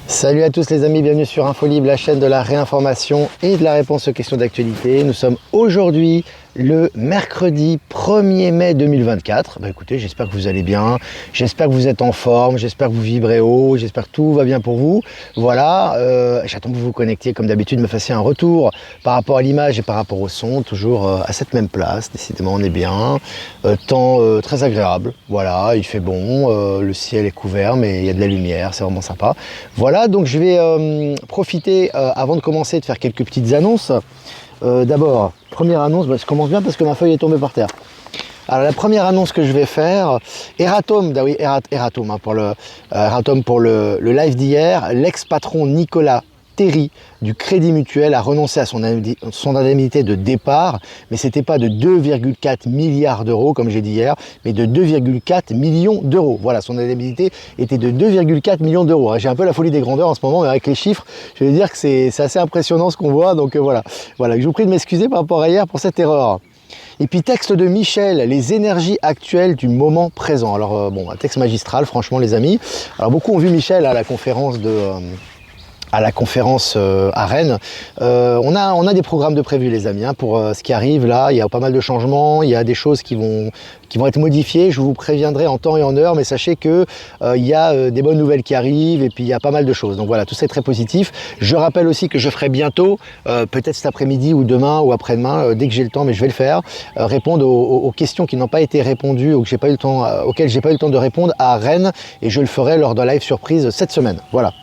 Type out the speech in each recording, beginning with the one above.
Salut à tous les amis, bienvenue sur InfoLibre, la chaîne de la réinformation et de la réponse aux questions d'actualité. Nous sommes aujourd'hui le mercredi 1er mai 2024. Écoutez, j'espère que vous allez bien, j'espère que vous êtes en forme, j'espère que vous vibrez haut, j'espère que tout va bien pour vous. Voilà, j'attends que vous vous connectiez comme d'habitude, me fassiez un retour par rapport à l'image et par rapport au son, toujours à cette même place. Décidément, on est bien. Temps très agréable, voilà, il fait bon, le ciel est couvert, mais il y a de la lumière, c'est vraiment sympa. Voilà, donc je vais profiter, avant de commencer, de faire quelques petites annonces. D'abord, première annonce, je commence bien parce que ma feuille est tombée par terre. Alors la première annonce que je vais faire, Eratom, oui, Eratom, hein, pour le live d'hier, l'ex-patron Nicolas Terry du Crédit Mutuel a renoncé à son indemnité de départ, mais c'était pas de 2,4 milliards d'euros comme j'ai dit hier, mais de 2,4 millions d'euros. Voilà, son indemnité était de 2,4 millions d'euros. J'ai un peu la folie des grandeurs en ce moment, mais avec les chiffres, je vais dire que c'est assez impressionnant ce qu'on voit, donc voilà. Je vous prie de m'excuser par rapport à hier pour cette erreur. Et puis texte de Michel, les énergies actuelles du moment présent. Alors bon, un texte magistral, franchement les amis. Alors beaucoup ont vu Michel à la conférence à Rennes. On a des programmes de prévus les amis, hein, pour ce qui arrive là. Il y a pas mal de changements, il y a des choses qui vont être modifiées. Je vous préviendrai en temps et en heure, mais sachez que il y a des bonnes nouvelles qui arrivent et puis il y a pas mal de choses. Donc voilà, tout ça est très positif. Je rappelle aussi que je ferai bientôt, peut-être cet après-midi ou demain ou après-demain, dès que j'ai le temps, mais je vais le faire, répondre aux questions qui n'ont pas été répondues ou que j'ai pas eu le temps, auxquelles j'ai pas eu le temps de répondre à Rennes, et je le ferai lors d'un live surprise cette semaine. Voilà.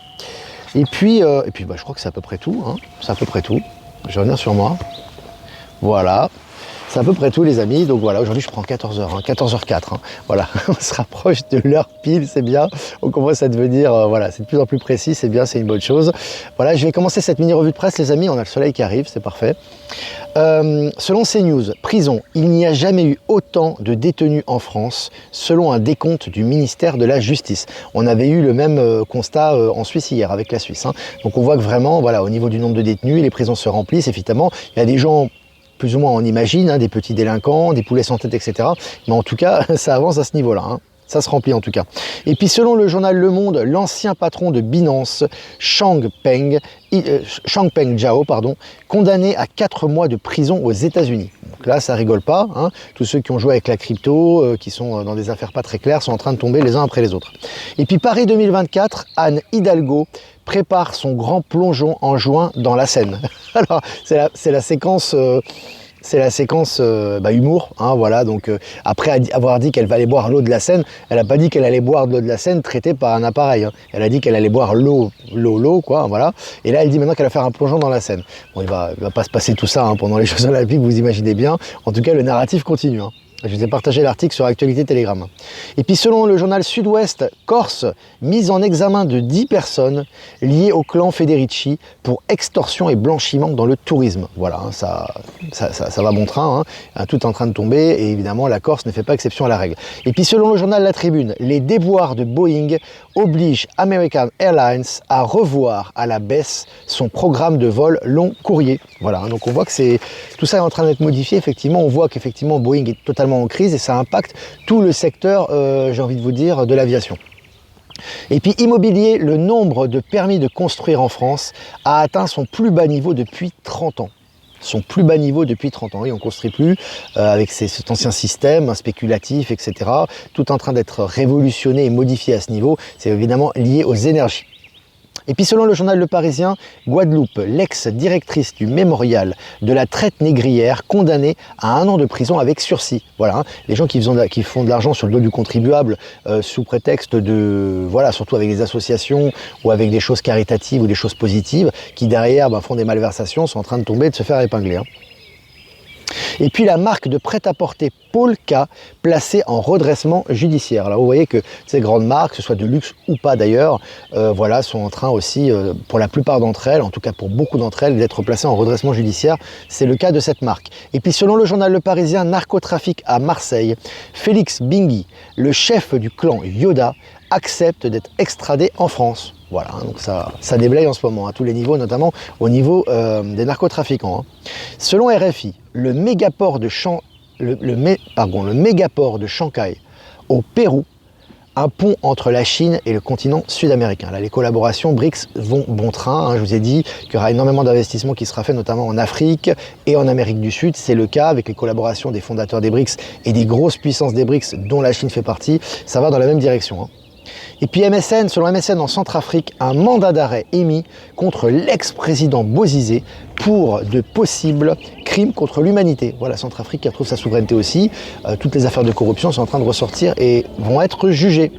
Et puis je crois que c'est à peu près tout, hein. C'est à peu près tout. Je vais revenir sur moi. Voilà. C'est à peu près tout les amis, donc voilà, aujourd'hui je prends 14h, hein, 14h04, hein. Voilà, on se rapproche de l'heure pile, c'est bien, on commence à devenir, voilà, c'est de plus en plus précis, c'est bien, c'est une bonne chose. Voilà, je vais commencer cette mini revue de presse les amis, on a le soleil qui arrive, c'est parfait. Selon CNews, prison, il n'y a jamais eu autant de détenus en France, selon un décompte du ministère de la Justice. On avait eu le même constat en Suisse hier, avec la Suisse, hein. Donc on voit que vraiment, voilà, au niveau du nombre de détenus, les prisons se remplissent, évidemment, il y a des gens, plus ou moins on imagine, hein, des petits délinquants, des poulets sans tête, etc. Mais en tout cas, ça avance à ce niveau-là, hein. Ça se remplit en tout cas. Et puis selon le journal Le Monde, l'ancien patron de Binance, Changpeng Zhao, condamné à 4 mois de prison aux États-Unis. Donc là, ça rigole pas, hein. Tous ceux qui ont joué avec la crypto, qui sont dans des affaires pas très claires, sont en train de tomber les uns après les autres. Et puis Paris 2024, Anne Hidalgo prépare son grand plongeon en juin dans la Seine. Alors, c'est la séquence... C'est la séquence humour, hein, voilà. Donc après avoir dit qu'elle va aller boire l'eau de la Seine, elle n'a pas dit qu'elle allait boire de l'eau de la Seine traitée par un appareil, hein. Elle a dit qu'elle allait boire l'eau, quoi, voilà. Et là, elle dit maintenant qu'elle va faire un plongeon dans la Seine. Bon, il va pas se passer tout ça, hein, pendant les Jeux Olympiques, vous imaginez bien. En tout cas, le narratif continue, hein. Je vous ai partagé l'article sur Actualité Telegram. Et puis selon le journal Sud-Ouest, Corse, mise en examen de 10 personnes liées au clan Federici pour extorsion et blanchiment dans le tourisme. Voilà, hein, ça va bon train, hein, tout est en train de tomber, et évidemment la Corse ne fait pas exception à la règle. Et puis selon le journal La Tribune, les déboires de Boeing obligent American Airlines à revoir à la baisse son programme de vol long courrier. Voilà, hein, donc on voit que tout ça est en train d'être modifié, effectivement, on voit qu'effectivement Boeing est totalement en crise et ça impacte tout le secteur, j'ai envie de vous dire, de l'aviation. Et puis immobilier, le nombre de permis de construire en France a atteint son plus bas niveau depuis 30 ans. Son plus bas niveau depuis 30 ans. Et on ne construit plus avec cet ancien système spéculatif, etc. Tout en train d'être révolutionné et modifié à ce niveau. C'est évidemment lié aux énergies. Et puis selon le journal Le Parisien, Guadeloupe, l'ex-directrice du mémorial de la traite négrière, condamnée à 1 an de prison avec sursis. Voilà, hein, les gens qui font de l'argent sur le dos du contribuable sous prétexte de, voilà, surtout avec des associations ou avec des choses caritatives ou des choses positives, qui derrière font des malversations, sont en train de tomber et de se faire épingler, hein. Et puis la marque de prêt-à-porter Polka placée en redressement judiciaire. Alors vous voyez que ces grandes marques, que ce soit de luxe ou pas d'ailleurs, voilà, sont en train aussi, pour la plupart d'entre elles, en tout cas pour beaucoup d'entre elles, d'être placées en redressement judiciaire. C'est le cas de cette marque. Et puis selon le journal Le Parisien, narcotrafic à Marseille, Félix Bingui, le chef du clan Yoda, accepte d'être extradé en France. Voilà, donc ça déblaye en ce moment, à tous les niveaux, notamment au niveau des narcotrafiquants, hein. Selon RFI, le mégaport de Shanghai au Pérou un pont entre la Chine et le continent sud-américain. Là, les collaborations BRICS vont bon train. Hein. Je vous ai dit qu'il y aura énormément d'investissements qui sera fait, notamment en Afrique et en Amérique du Sud. C'est le cas avec les collaborations des fondateurs des BRICS et des grosses puissances des BRICS, dont la Chine fait partie. Ça va dans la même direction. Hein. Et puis MSN, selon MSN en Centrafrique, un mandat d'arrêt émis contre l'ex-président Bozizé pour de possibles crimes contre l'humanité. Voilà, Centrafrique qui retrouve sa souveraineté aussi. Toutes les affaires de corruption sont en train de ressortir et vont être jugées.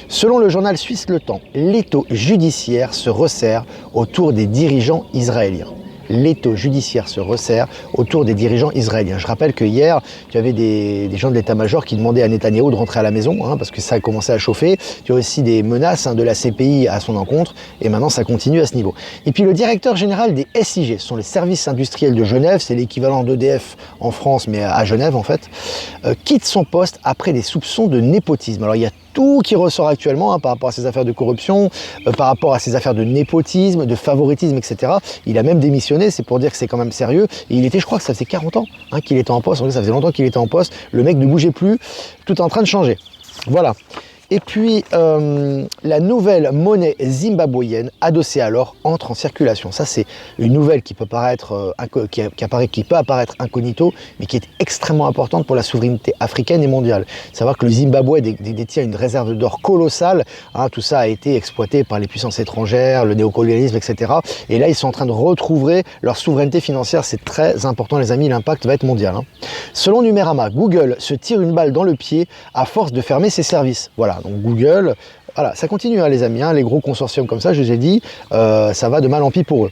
Selon le journal suisse Le Temps, l'étau judiciaire se resserre autour des dirigeants israéliens. L'étau judiciaire se resserre autour des dirigeants israéliens. Je rappelle que hier, tu avais des gens de l'état-major qui demandaient à Netanyahou de rentrer à la maison, hein, parce que ça a commencé à chauffer. Tu as aussi des menaces de la CPI à son encontre, et maintenant ça continue à ce niveau. Et puis le directeur général des SIG, ce sont les services industriels de Genève, c'est l'équivalent d'EDF en France, mais à Genève en fait, quitte son poste après des soupçons de népotisme. Alors il y a tout qui ressort actuellement par rapport à ces affaires de corruption, par rapport à ces affaires de népotisme, de favoritisme, etc. Il a même démissionné, c'est pour dire que c'est quand même sérieux. Et il était, je crois que ça faisait 40 ans qu'il était en poste. En fait, ça faisait longtemps qu'il était en poste. Le mec ne bougeait plus, tout est en train de changer. Voilà. Et puis, la nouvelle monnaie zimbabwéenne, adossée à l'or, entre en circulation. Ça, c'est une nouvelle qui peut paraître, qui peut apparaître incognito, mais qui est extrêmement importante pour la souveraineté africaine et mondiale. Savoir que le Zimbabwe détient une réserve d'or colossale. Hein, tout ça a été exploité par les puissances étrangères, le néocolonialisme, etc. Et là, ils sont en train de retrouver leur souveraineté financière. C'est très important, les amis. L'impact va être mondial. Hein. Selon Numérama, Google se tire une balle dans le pied à force de fermer ses services. Voilà. Donc Google, voilà, ça continue hein, les amis, hein, les gros consortiums comme ça, je vous ai dit, ça va de mal en pis pour eux.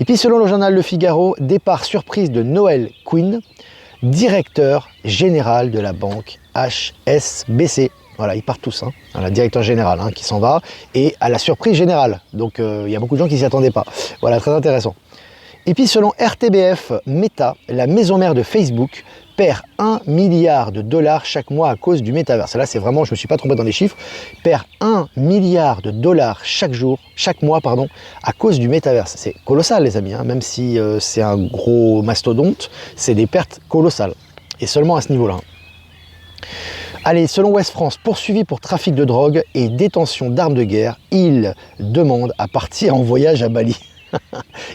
Et puis selon le journal Le Figaro, départ surprise de Noël Quinn, directeur général de la banque HSBC. Voilà, ils partent tous, hein. Voilà, directeur général hein, qui s'en va, et à la surprise générale. Donc il y a beaucoup de gens qui ne s'y attendaient pas. Voilà, très intéressant. Et puis selon RTBF, Meta, la maison mère de Facebook, perd 1 milliard de dollars chaque mois à cause du métaverse. Là, c'est vraiment, je ne me suis pas trompé dans les chiffres, perd 1 milliard de dollars chaque mois, à cause du métaverse. C'est colossal, les amis, hein, même si c'est un gros mastodonte, c'est des pertes colossales. Et seulement à ce niveau-là. Allez, selon Ouest France, poursuivi pour trafic de drogue et détention d'armes de guerre, il demande à partir en voyage à Bali.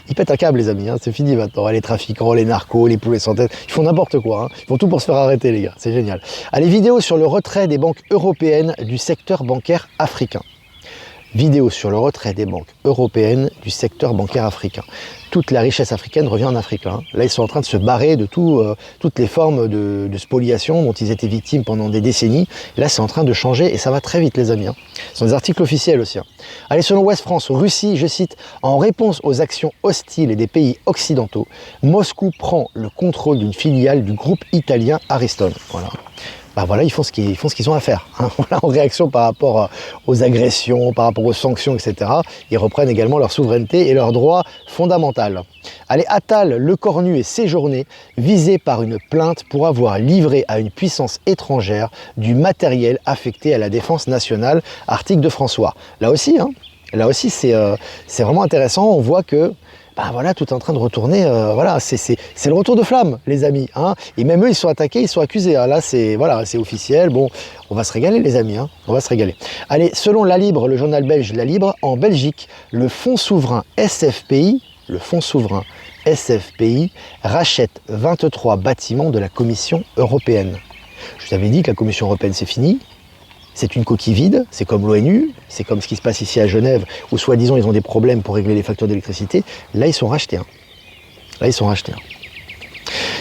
Ils pètent un câble les amis, hein. C'est fini maintenant, les trafiquants, les narcos, les poulets sans tête, ils font n'importe quoi, hein. Ils font tout pour se faire arrêter les gars, c'est génial. Allez, vidéo sur le retrait des banques européennes du secteur bancaire africain. Vidéo sur le retrait des banques européennes du secteur bancaire africain. Toute la richesse africaine revient en Afrique. Hein. Là, ils sont en train de se barrer de toutes les formes de spoliation dont ils étaient victimes pendant des décennies. Et là, c'est en train de changer et ça va très vite, les amis. Hein. Ce sont des articles officiels aussi. Hein. Allez, selon Ouest France, Russie, je cite, en réponse aux actions hostiles des pays occidentaux, Moscou prend le contrôle d'une filiale du groupe italien Ariston. Voilà. Ben voilà, ils font ce qu'ils ont à faire. Hein. Voilà, en réaction par rapport aux agressions, par rapport aux sanctions, etc. Ils reprennent également leur souveraineté et leurs droits fondamentaux. Allez, Attal, Lecornu et Séjourné, visés par une plainte pour avoir livré à une puissance étrangère du matériel affecté à la défense nationale, article de François. Là aussi, c'est vraiment intéressant. On voit que voilà, tout est en train de retourner, voilà, c'est le retour de flamme, les amis, hein. Et même eux, ils sont attaqués, ils sont accusés, hein. Là, c'est officiel, bon, on va se régaler, les amis, hein. On va se régaler. Allez, selon La Libre, le journal belge La Libre, en Belgique, le fonds souverain SFPI, rachète 23 bâtiments de la Commission européenne. Je vous avais dit que la Commission européenne, c'est fini. C'est une coquille vide, c'est comme l'ONU, c'est comme ce qui se passe ici à Genève, où soi-disant ils ont des problèmes pour régler les factures d'électricité. Là, ils sont rachetés.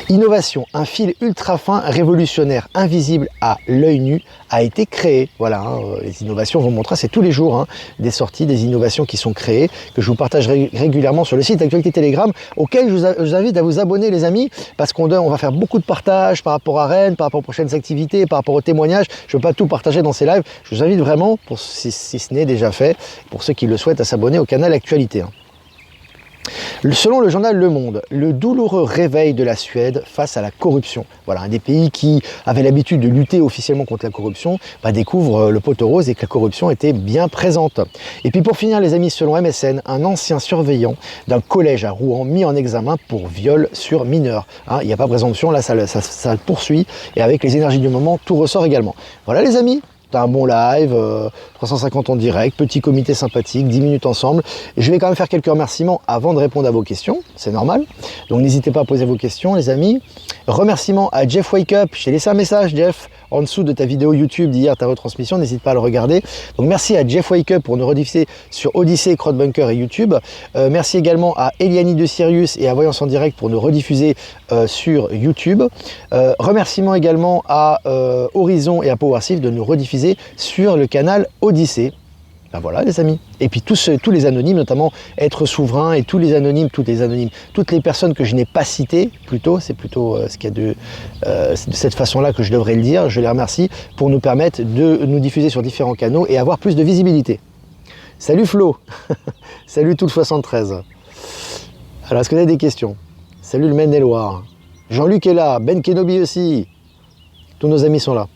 Innovation, un fil ultra fin révolutionnaire invisible à l'œil nu a été créé. Voilà, hein, les innovations vont montrer, c'est tous les jours des sorties, des innovations qui sont créées, que je vous partage régulièrement sur le site Actualité Telegram, auquel je vous invite à vous abonner les amis, parce qu'on va faire beaucoup de partages par rapport à Rennes, par rapport aux prochaines activités, par rapport aux témoignages. Je ne veux pas tout partager dans ces lives. Je vous invite vraiment, si ce n'est déjà fait, pour ceux qui le souhaitent, à s'abonner au canal Actualité. Hein. Selon le journal Le Monde, le douloureux réveil de la Suède face à la corruption. Voilà, un des pays qui avait l'habitude de lutter officiellement contre la corruption, découvre le pot rose et que la corruption était bien présente. Et puis pour finir les amis, selon MSN, un ancien surveillant d'un collège à Rouen mis en examen pour viol sur mineur. Hein, il n'y a pas présomption, là ça poursuit et avec les énergies du moment, tout ressort également. Voilà les amis. tu as un bon live, 350 en direct, petit comité sympathique, 10 minutes ensemble. Et je vais quand même faire quelques remerciements avant de répondre à vos questions, c'est normal. Donc n'hésitez pas à poser vos questions les amis. Remerciements à Jeff Wake Up, je t'ai laissé un message Jeff, en dessous de ta vidéo YouTube d'hier, ta retransmission, n'hésite pas à le regarder. Donc merci à Jeff Wake Up pour nous rediffuser sur Odyssey, Crowdbunker et YouTube. Merci également à Eliani de Sirius et à Voyance en Direct pour nous rediffuser sur YouTube. Remerciements également à Horizon et à Powersif de nous rediffuser sur le canal Odyssey. Ben voilà les amis. Et puis tous les anonymes, notamment Être Souverain et tous les anonymes, toutes les personnes que je n'ai pas citées, c'est plutôt ce qu'il y a de cette façon-là que je devrais le dire. Je les remercie pour nous permettre de nous diffuser sur différents canaux et avoir plus de visibilité. Salut Flo. Salut tout le 73. Alors est-ce que vous avez des questions? Salut le Maine-et-Loire. Jean-Luc est là, Ben Kenobi aussi. Tous nos amis sont là.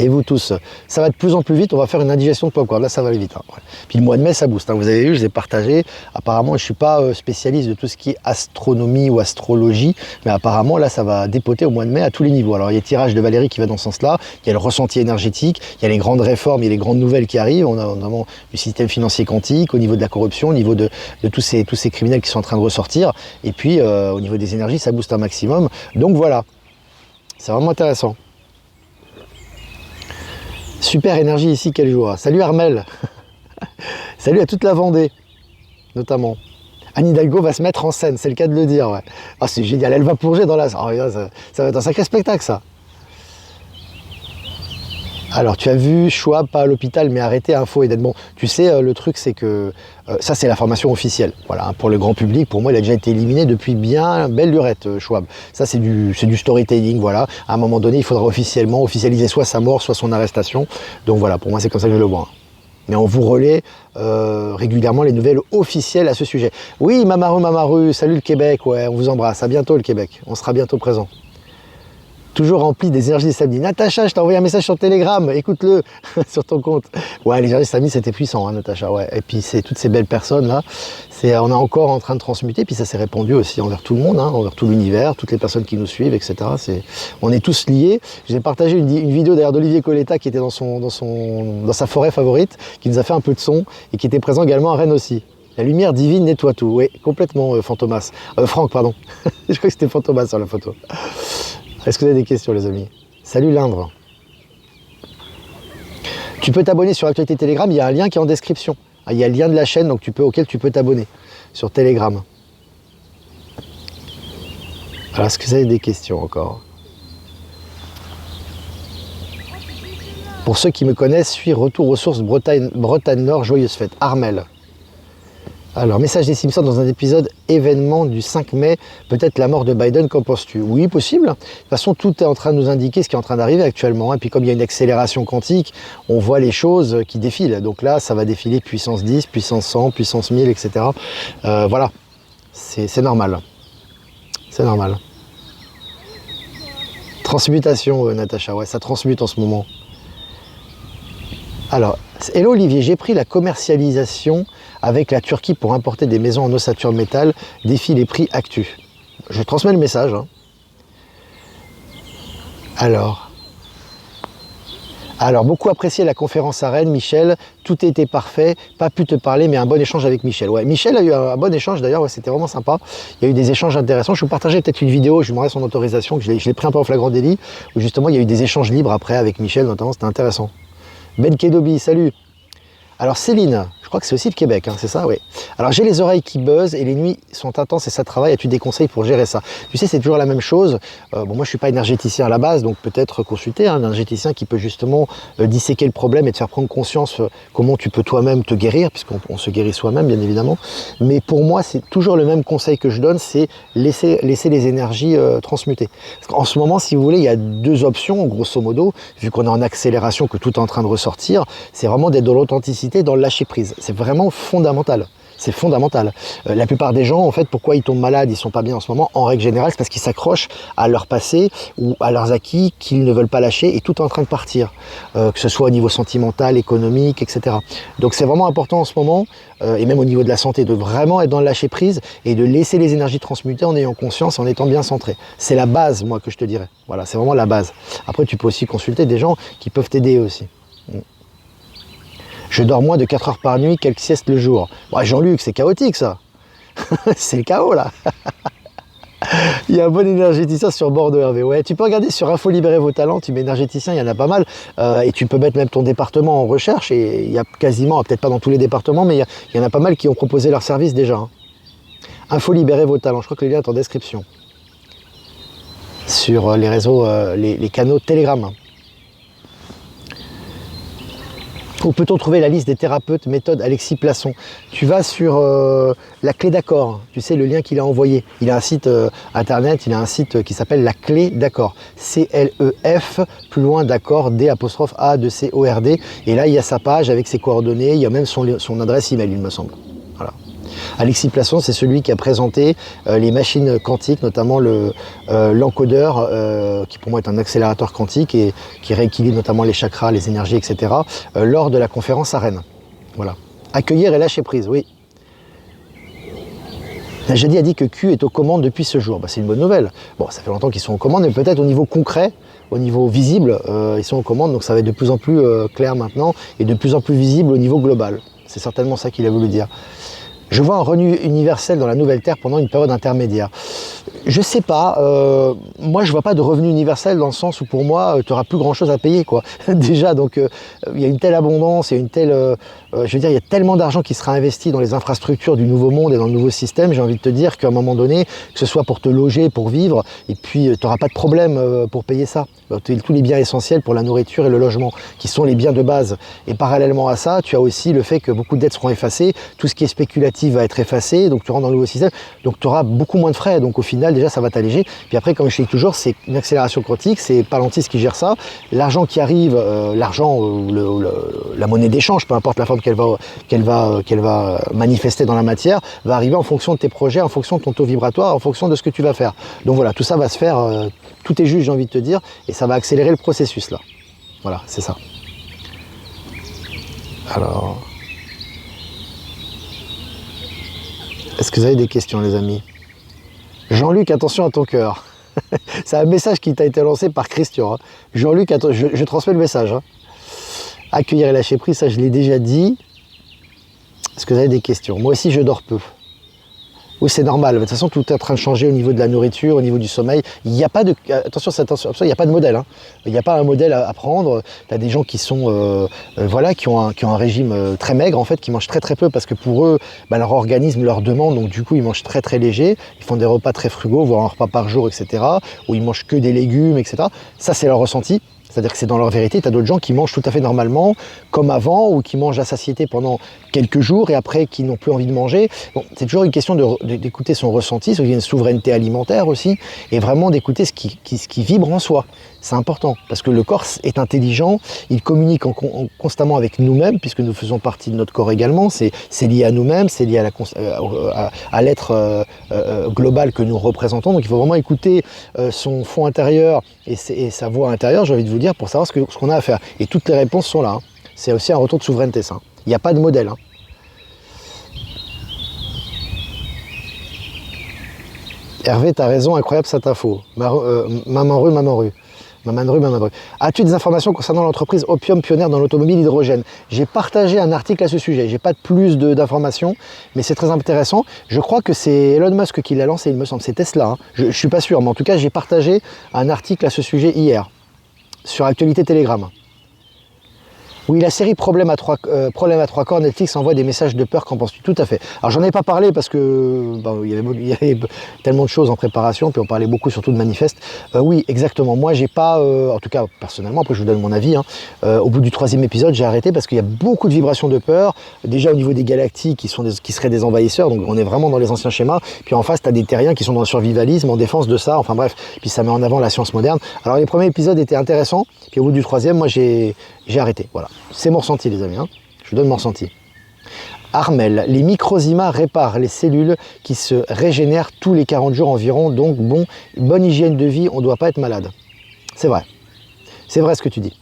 Et vous tous, ça va de plus en plus vite, on va faire une indigestion de popcorn, là ça va aller vite. Hein. Ouais. Puis le mois de mai ça booste, hein. Vous avez vu, je les ai partagés. Apparemment je ne suis pas spécialiste de tout ce qui est astronomie ou astrologie, mais apparemment là ça va dépoter au mois de mai à tous les niveaux. Alors il y a le tirage de Valérie qui va dans ce sens-là, il y a le ressenti énergétique, il y a les grandes réformes, il y a les grandes nouvelles qui arrivent, on a notamment du système financier quantique, au niveau de la corruption, au niveau de tous ces criminels qui sont en train de ressortir, et puis au niveau des énergies ça booste un maximum. Donc voilà, c'est vraiment intéressant. Super énergie ici, quel jour. Salut Armel. Salut à toute la Vendée, notamment. Anne Hidalgo va se mettre en scène, c'est le cas de le dire. Ouais. Oh, c'est génial, elle va plonger dans la... Oh, ça va être un sacré spectacle, ça. Alors, tu as vu Schwab, pas à l'hôpital, mais arrêté, info et d'être bon. Tu sais, le truc, c'est que ça, c'est l'information officielle. Voilà, pour le grand public, pour moi, il a déjà été éliminé depuis bien belle lurette, Schwab. Ça, c'est du storytelling, voilà. À un moment donné, il faudra officialiser soit sa mort, soit son arrestation. Donc voilà, pour moi, c'est comme ça que je le vois. Mais on vous relaie régulièrement les nouvelles officielles à ce sujet. Oui, Mamaru, salut le Québec, ouais, on vous embrasse. À bientôt le Québec, on sera bientôt présent. Toujours rempli des énergies des samedis. Natacha, je t'ai envoyé un message sur Telegram, écoute-le sur ton compte. Ouais, les énergies des samedis, c'était puissant, hein, Natacha. Ouais. Et puis, c'est toutes ces belles personnes-là. On est encore en train de transmuter, puis ça s'est répandu aussi envers tout le monde, hein, envers tout l'univers, toutes les personnes qui nous suivent, etc. On est tous liés. J'ai partagé une vidéo d'ailleurs d'Olivier Coletta qui était dans sa forêt favorite, qui nous a fait un peu de son et qui était présent également à Rennes aussi. La lumière divine nettoie tout. Oui, complètement, Fantomas. Franck, pardon. Je crois que c'était Fantomas sur la photo. Est-ce que vous avez des questions les amis? Salut l'Indre. Tu peux t'abonner sur Actualité Telegram, il y a un lien qui est en description. Il y a le lien de la chaîne auquel tu peux t'abonner sur Telegram. Alors est-ce que vous avez des questions encore? Pour ceux qui me connaissent, suis Retour aux sources Bretagne Nord, joyeuse fête. Armel. Alors, message des Simpsons dans un épisode événement du 5 mai, peut-être la mort de Biden, qu'en penses-tu? Oui, possible. De toute façon, tout est en train de nous indiquer ce qui est en train d'arriver actuellement. Et puis, comme il y a une accélération quantique, on voit les choses qui défilent. Donc là, ça va défiler puissance 10, puissance 100, puissance 1000, etc. Voilà, c'est normal. C'est normal. Transmutation, Natacha, ouais, ça transmute en ce moment. Alors, hello Olivier, j'ai pris la commercialisation avec la Turquie pour importer des maisons en ossature métal, défie les prix actu. Je transmets le message. Hein. Alors, beaucoup apprécié la conférence à Rennes, Michel, tout était parfait, pas pu te parler, mais un bon échange avec Michel. Ouais, Michel a eu un bon échange d'ailleurs, ouais, c'était vraiment sympa. Il y a eu des échanges intéressants. Je vous partagerai peut-être une vidéo, je lui demanderai son autorisation, que je l'ai pris un peu en flagrant délit, où justement il y a eu des échanges libres après avec Michel, notamment, c'était intéressant. Ben Kedobi, salut. Alors Céline, je crois que c'est aussi le Québec, hein, c'est ça, oui. Alors j'ai les oreilles qui buzzent et les nuits sont intenses et ça travaille. As-tu des conseils pour gérer ça? Tu sais, c'est toujours la même chose. Bon, moi je suis pas énergéticien à la base, donc peut-être consulter un énergéticien qui peut justement disséquer le problème et te faire prendre conscience comment tu peux toi-même te guérir, puisqu'on se guérit soi-même, bien évidemment. Mais pour moi, c'est toujours le même conseil que je donne, c'est laisser les énergies transmuter. Parce qu'en ce moment, si vous voulez, il y a deux options, grosso modo, vu qu'on est en accélération, que tout est en train de ressortir, c'est vraiment d'être dans l'authenticité, dans le lâcher prise. C'est vraiment fondamental. C'est fondamental. La plupart des gens, en fait, pourquoi ils tombent malades, ils sont pas bien en ce moment, en règle générale, c'est parce qu'ils s'accrochent à leur passé ou à leurs acquis qu'ils ne veulent pas lâcher et tout est en train de partir. Que ce soit au niveau sentimental, économique, etc. Donc c'est vraiment important en ce moment, et même au niveau de la santé, de vraiment être dans le lâcher prise et de laisser les énergies transmuter en ayant conscience, en étant bien centré. C'est la base, moi, que je te dirais. Voilà, c'est vraiment la base. Après, tu peux aussi consulter des gens qui peuvent t'aider aussi. Je dors moins de 4 heures par nuit, quelques siestes le jour. Bon, Jean-Luc, c'est chaotique ça. C'est le chaos là. Il y a un bon énergéticien sur Bordeaux, Hervé. Ouais, tu peux regarder sur Info Libérer vos talents, tu mets énergéticien, il y en a pas mal. Et tu peux mettre même ton département en recherche. Et il y a quasiment, peut-être pas dans tous les départements, mais il y en a pas mal qui ont proposé leur service déjà. Hein. Info Libérer vos talents, je crois que le lien est en description. Sur les réseaux, les canaux Telegram. Où peut-on trouver la liste des thérapeutes méthode Alexis Plasson? Tu vas sur la clé d'accord, tu sais le lien qu'il a envoyé. Il a un site internet, il a un site qui s'appelle la clé d'accord. C-L-E-F, plus loin d'accord, D'-A-2-C-O-R-D. Et là il y a sa page avec ses coordonnées, il y a même son adresse email il me semble. Voilà. Alexis Plasson, c'est celui qui a présenté les machines quantiques, notamment l'encodeur, qui pour moi est un accélérateur quantique et qui rééquilibre notamment les chakras, les énergies, etc., lors de la conférence à Rennes. Voilà. Accueillir et lâcher prise, oui. Najadi a dit que Q est aux commandes depuis ce jour. Bah, c'est une bonne nouvelle. Bon, ça fait longtemps qu'ils sont aux commandes, mais peut-être au niveau concret, au niveau visible, ils sont aux commandes, donc ça va être de plus en plus clair maintenant et de plus en plus visible au niveau global. C'est certainement ça qu'il a voulu dire. Je vois un revenu universel dans la nouvelle Terre pendant une période intermédiaire. Je sais pas, moi je vois pas de revenu universel dans le sens où pour moi tu n'auras plus grand chose à payer quoi. Déjà donc il y a une telle abondance, il y a une telle, je veux dire il y a tellement d'argent qui sera investi dans les infrastructures du nouveau monde et dans le nouveau système, j'ai envie de te dire qu'à un moment donné, que ce soit pour te loger, pour vivre, et puis tu n'auras pas de problème pour payer ça. Tous les biens essentiels pour la nourriture et le logement, qui sont les biens de base. Et parallèlement à ça, tu as aussi le fait que beaucoup de dettes seront effacées, tout ce qui est spéculatif va être effacé, donc tu rentres dans le nouveau système, donc tu auras beaucoup moins de frais, donc au final déjà ça va t'alléger. Puis après, comme je dis toujours, c'est une accélération quantique, c'est Palantis qui gère ça, l'argent qui arrive, l'argent, la monnaie d'échange, peu importe la forme qu'elle va manifester dans la matière, va arriver en fonction de tes projets, en fonction de ton taux vibratoire, en fonction de ce que tu vas faire. Donc voilà, tout ça va se faire, tout est juste j'ai envie de te dire, et ça va accélérer le processus là. Voilà, c'est ça. Alors, est-ce que vous avez des questions les amis? Jean-Luc, attention à ton cœur. C'est un message qui t'a été lancé par Christian. Hein. Jean-Luc, je transmets le message. Hein. Accueillir et lâcher prise, ça je l'ai déjà dit. Est-ce que vous avez des questions? Moi aussi je dors peu. Oui, c'est normal. De toute façon, tout est en train de changer au niveau de la nourriture, au niveau du sommeil. Il n'y a pas de... Attention, il n'y a pas de modèle. Hein. Il n'y a pas un modèle à prendre. Tu as des gens qui sont... voilà, qui ont un régime très maigre, en fait, qui mangent très très peu parce que pour eux, bah, leur organisme leur demande. Donc du coup, ils mangent très très léger. Ils font des repas très frugaux, voire un repas par jour, etc. Où ils mangent que des légumes, etc. Ça, c'est leur ressenti. C'est-à-dire que c'est dans leur vérité. Tu as d'autres gens qui mangent tout à fait normalement, comme avant, ou qui mangent à satiété pendant quelques jours et après qui n'ont plus envie de manger. Bon, c'est toujours une question d'écouter son ressenti, il y a une souveraineté alimentaire aussi, et vraiment d'écouter ce qui vibre en soi. C'est important, parce que le corps est intelligent, il communique constamment avec nous-mêmes, puisque nous faisons partie de notre corps également, c'est lié à nous-mêmes, c'est lié à l'être global que nous représentons, donc il faut vraiment écouter son fond intérieur et sa voix intérieure, j'ai envie de vous dire, pour savoir ce qu'on a à faire. Et toutes les réponses sont là. Hein. C'est aussi un retour de souveraineté, ça. Il n'y a pas de modèle. Hein. Hervé, t'as raison, incroyable cette info. Maman rue. Maman rue. As-tu des informations concernant l'entreprise Opium pionnière dans l'automobile hydrogène? J'ai partagé un article à ce sujet. J'ai pas plus d'informations, mais c'est très intéressant. Je crois que c'est Elon Musk qui l'a lancé, il me semble. C'est Tesla. Hein. Je suis pas sûr, mais en tout cas, j'ai partagé un article à ce sujet hier sur Actualité Telegram. Oui, la série Problème à trois corps, Netflix envoie des messages de peur, qu'en penses-tu? Tout à fait. Alors j'en ai pas parlé parce que il y avait tellement de choses en préparation, puis on parlait beaucoup surtout de manifestes. Oui, exactement. Moi, j'ai pas, en tout cas personnellement, après je vous donne mon avis, hein, au bout du 3e épisode, j'ai arrêté parce qu'il y a beaucoup de vibrations de peur. Déjà au niveau des galactiques qui seraient des envahisseurs, donc on est vraiment dans les anciens schémas. Puis en face, tu as des terriens qui sont dans le survivalisme, en défense de ça. Enfin bref, puis ça met en avant la science moderne. Alors les premiers épisodes étaient intéressants, puis au bout du 3e, moi j'ai arrêté. Voilà. C'est mon ressenti les amis, hein. Je vous donne mon ressenti. Armel, les microzymas réparent les cellules qui se régénèrent tous les 40 jours environ, donc bonne hygiène de vie, on ne doit pas être malade. C'est vrai ce que tu dis.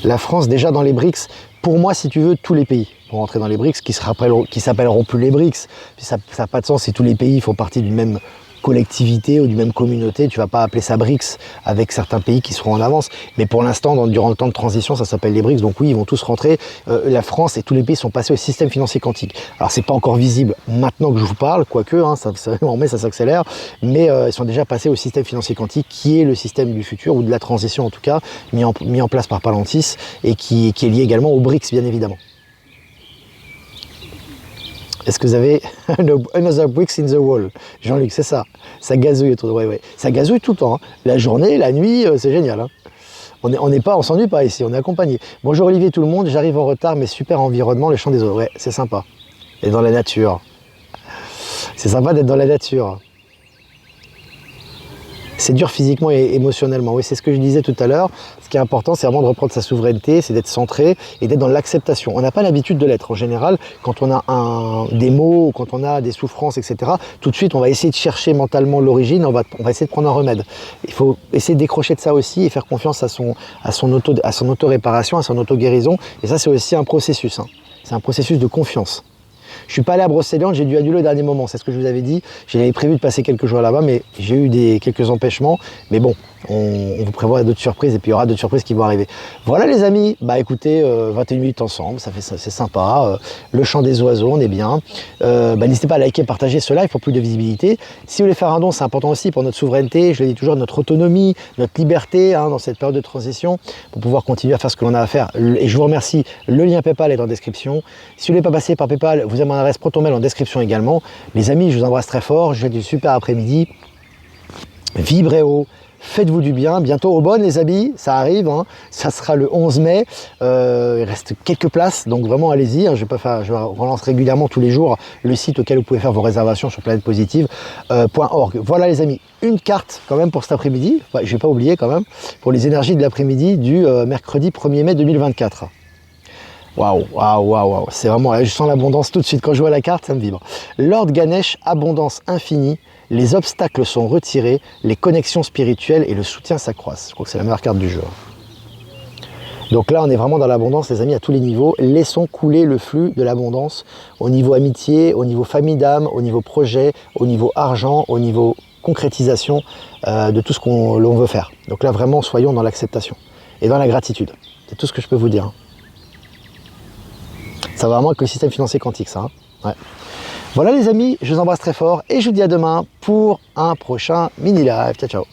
La France déjà dans les BRICS, pour moi si tu veux tous les pays pour rentrer dans les BRICS, qui s'appelleront plus les BRICS, ça n'a pas de sens si tous les pays font partie d'une même collectivité ou d'une même communauté, tu vas pas appeler ça BRICS avec certains pays qui seront en avance, mais pour l'instant, durant le temps de transition, ça s'appelle les BRICS, donc oui, ils vont tous rentrer, la France et tous les pays sont passés au système financier quantique. Alors c'est pas encore visible maintenant que je vous parle, quoique, hein, ça s'accélère, mais ils sont déjà passés au système financier quantique, qui est le système du futur, ou de la transition en tout cas, mis en place par Palantis, et qui est lié également aux BRICS, bien évidemment. Est-ce que vous avez another bricks in the wall? Jean-Luc, c'est ça. Ça gazouille autour de... Ouais. Ça gazouille tout le temps. Hein. La journée, la nuit, c'est génial. Hein. On s'ennuie pas ici, on est accompagné. Bonjour Olivier, tout le monde. J'arrive en retard, mais super environnement, le champ des eaux. Ouais, c'est sympa. Et dans la nature. C'est sympa d'être dans la nature. C'est dur physiquement et émotionnellement. Oui, c'est ce que je disais tout à l'heure. Ce qui est important, c'est vraiment de reprendre sa souveraineté, c'est d'être centré et d'être dans l'acceptation. On n'a pas l'habitude de l'être. En général, quand on a des maux, quand on a des souffrances, etc., tout de suite, on va essayer de chercher mentalement l'origine, on va essayer de prendre un remède. Il faut essayer de décrocher de ça aussi et faire confiance à son auto-réparation, à son auto-guérison. Et ça, c'est aussi un processus. Hein. C'est un processus de confiance. Je suis pas allé à Brocéliande, j'ai dû annuler au dernier moment, c'est ce que je vous avais dit. J'avais prévu de passer quelques jours là-bas, mais j'ai eu quelques empêchements. Mais bon, on vous prévoit d'autres surprises et puis il y aura d'autres surprises qui vont arriver. Voilà les amis, bah écoutez, 21 minutes ensemble, c'est sympa. Le chant des oiseaux, on est bien. N'hésitez pas à liker, partager ce live pour plus de visibilité. Si vous voulez faire un don, c'est important aussi pour notre souveraineté, je le dis toujours, notre autonomie, notre liberté hein, dans cette période de transition, pour pouvoir continuer à faire ce que l'on a à faire. Et je vous remercie, le lien PayPal est dans la description. Si vous ne voulez pas passer par PayPal, vous avez mon adresse ProtonMail en description également. Les amis, je vous embrasse très fort, je vous souhaite du super après-midi. Vibrez haut. Faites-vous du bien, bientôt au bon les amis, ça arrive, hein. Ça sera le 11 mai, il reste quelques places, donc vraiment allez-y, hein. Je relance régulièrement tous les jours le site auquel vous pouvez faire vos réservations sur planètepositive.org. Voilà les amis, une carte quand même pour cet après-midi, je ne vais pas oublier quand même, pour les énergies de l'après-midi du mercredi 1er mai 2024. Waouh, c'est vraiment, je sens l'abondance tout de suite, quand je vois la carte, ça me vibre. Lord Ganesh, abondance infinie, les obstacles sont retirés, les connexions spirituelles et le soutien s'accroissent. Je crois que c'est la meilleure carte du jeu. Donc là, on est vraiment dans l'abondance, les amis, à tous les niveaux. Laissons couler le flux de l'abondance au niveau amitié, au niveau famille d'âme, au niveau projet, au niveau argent, au niveau concrétisation de tout ce l'on veut faire. Donc là, vraiment, soyons dans l'acceptation et dans la gratitude. C'est tout ce que je peux vous dire. Ça va vraiment avec le système financier quantique, ça. Hein ouais. Voilà les amis, je vous embrasse très fort et je vous dis à demain pour un prochain mini live. Ciao, ciao.